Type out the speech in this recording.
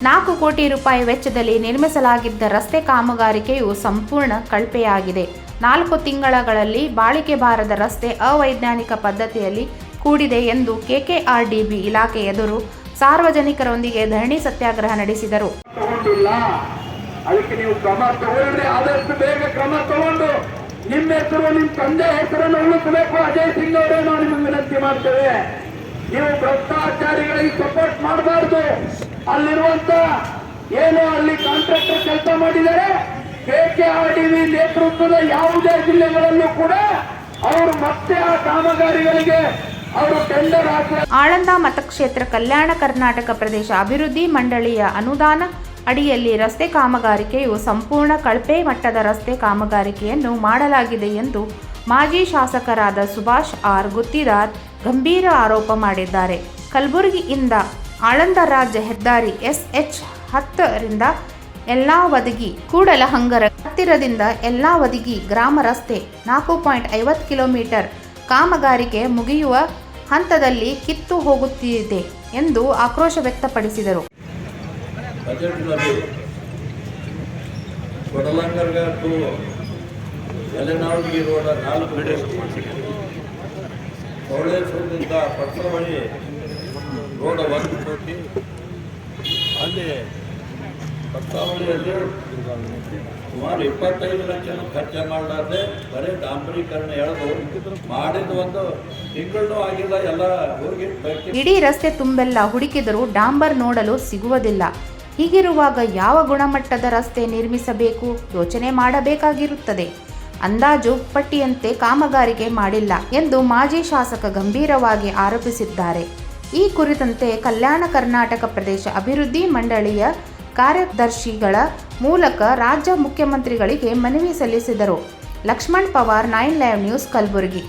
4 ಕೋಟಿ ರೂಪಾಯಿ ವೆಚ್ಚದಲ್ಲಿ ನಿರ್ಮಿಸಲಾಗಿದ್ದ ರಸ್ತೆ ಕಾಮಗಾರಿಕೆಯು ಸಂಪೂರ್ಣ ಕಳಪೆಯಾಗಿದೆ. 4 ತಿಂಗಳಲ್ಲಿ ಬಾಳಿಕೆ ಬಾರದ ರಸ್ತೆ ಅವೈಜ್ಞಾನಿಕ ಪದ್ಧತಿಯಲ್ಲಿ ಕೂಡಿದೆ ಎಂದು ಕೆಕೆಆರ್ಡಿಬಿ ಇಲಾಖೆ ಎದುರು ಸಾರ್ವಜನಿಕರೊಂದಿಗೆ ಧರಣಿ ಸತ್ಯಾಗ್ರಹ ನಡೆಸಿದರು. ಅದಕ್ಕೆ ನೀವು ಕ್ರಮ ತಗೊಳ್ಳಿ, ಆದಷ್ಟು ಬೇಗ ಕ್ರಮ ತಗೊಂಡು ನಿಮ್ಮ ಹೆಸರು ನಿಮ್ಮ ತಂದೆ ಹೆಸರನ್ನು ಉಳಿಸಬೇಕು. ಅಜಯ್ ಸಿಂಗ್ ಅವರೇ, ನಾವು ನಿಮಗೆ ವಿನಂತಿ ಮಾಡ್ತೇವೆ, ನೀವು ಭ್ರಷ್ಟಾಚಾರಿಗಳಿಗೆ ಸಪೋರ್ಟ್ ಮಾಡಬಾರ್ದು. ಅಲ್ಲಿರುವಂತ ಏನು ಅಲ್ಲಿ ಕಾಂಟ್ರಾಕ್ಟರ್ ಕೆಲಸ ಮಾಡಿದ್ದಾರೆ, ಕೆಕೆಆರ್ಡಿಬಿ ನೇತೃತ್ವದ ಯಾವುದೇ ಜಿಲ್ಲೆಗಳಲ್ಲೂ ಕೂಡ ಅವರು ಮತ್ತೆ ಆ ಕಾಮಗಾರಿಗಳಿಗೆ ಅವರು ಟೆಂಡರ್ ಹಾಕಿ. ಆಳಂದ ಮತಕ್ಷೇತ್ರ ಕಲ್ಯಾಣ ಕರ್ನಾಟಕ ಪ್ರದೇಶ ಅಭಿವೃದ್ಧಿ ಮಂಡಳಿಯ ಅನುದಾನ ಅಡಿಯಲ್ಲಿ ರಸ್ತೆ ಕಾಮಗಾರಿಕೆಯು ಸಂಪೂರ್ಣ ಕಳಪೆ ಮಟ್ಟದ ರಸ್ತೆ ಕಾಮಗಾರಿಕೆಯನ್ನು ಮಾಡಲಾಗಿದೆ ಎಂದು ಮಾಜಿ ಶಾಸಕರಾದ ಸುಭಾಷ್ ಆರ್ ಗುತ್ತಿದಾರ್ ಗಂಭೀರ ಆರೋಪ ಮಾಡಿದ್ದಾರೆ. ಕಲಬುರಗಿಯಿಂದ ಆಳಂದ ರಾಜ್ಯ ಹೆದ್ದಾರಿ SH 10ರಿಂದ ಯಲ್ಲಾವದಗಿ ಕೂಡಲಹಂಗರ ಹತ್ತಿರದಿಂದ ಯಲ್ಲಾವದಗಿ ಗ್ರಾಮ ರಸ್ತೆ 4.50 ಕಿಲೋಮೀಟರ್ ಕಾಮಗಾರಿಕೆ ಮುಗಿಯುವ ಹಂತದಲ್ಲಿ ಕಿತ್ತು ಹೋಗುತ್ತಿದೆ ಎಂದು ಆಕ್ರೋಶ ವ್ಯಕ್ತಪಡಿಸಿದರು. ಬಜೆಟ್ನಲ್ಲಿ ಕೊಡಲಂಗರ್ಗ ಟು ಯಲೆನಾವದಗಿ ರೋಡ 4 ಸೌಳೇಶ್ವರದಿಂದ ಪಟ್ಟಣವಳಿ ರೋಡ 1 ಕೋಟಿ, ಅಲ್ಲಿ ಪಟ್ಟಾವಳಿಯಲ್ಲಿ ಸುಮಾರು 25 ಲಕ್ಷ ಖರ್ಚು ಮಾಡಲಾರ್ದೆ ಬರೀ ಡಾಂಬರೀಕರಣ ಎಳೆದು ಮಾಡಿದ ಒಂದು ತಿಂಗಳೂ ಆಗಿಲ್ಲ. ಎಲ್ಲ ಹೋಗಿ ಇಡೀ ರಸ್ತೆ ತುಂಬೆಲ್ಲ ಹುಡುಕಿದರೂ ಡಾಂಬರ್ ನೋಡಲು ಸಿಗುವುದಿಲ್ಲ. ಹೀಗಿರುವಾಗ ಯಾವ ಗುಣಮಟ್ಟದ ರಸ್ತೆ ನಿರ್ಮಿಸಬೇಕು ಯೋಚನೆ ಮಾಡಬೇಕಾಗಿರುತ್ತದೆ. ಅಂದಾಜು ಪಟ್ಟಿಯಂತೆ ಕಾಮಗಾರಿಕೆ ಮಾಡಿಲ್ಲ ಎಂದು ಮಾಜಿ ಶಾಸಕ ಗಂಭೀರವಾಗಿ ಆರೋಪಿಸಿದ್ದಾರೆ. ಈ ಕುರಿತಂತೆ ಕಲ್ಯಾಣ ಕರ್ನಾಟಕ ಪ್ರದೇಶ ಅಭಿವೃದ್ಧಿ ಮಂಡಳಿಯ ಕಾರ್ಯದರ್ಶಿಗಳ ಮೂಲಕ ರಾಜ್ಯ ಮುಖ್ಯಮಂತ್ರಿಗಳಿಗೆ ಮನವಿ ಸಲ್ಲಿಸಿದರು. Lakshman Pawar, 9 live news, Kalaburagi.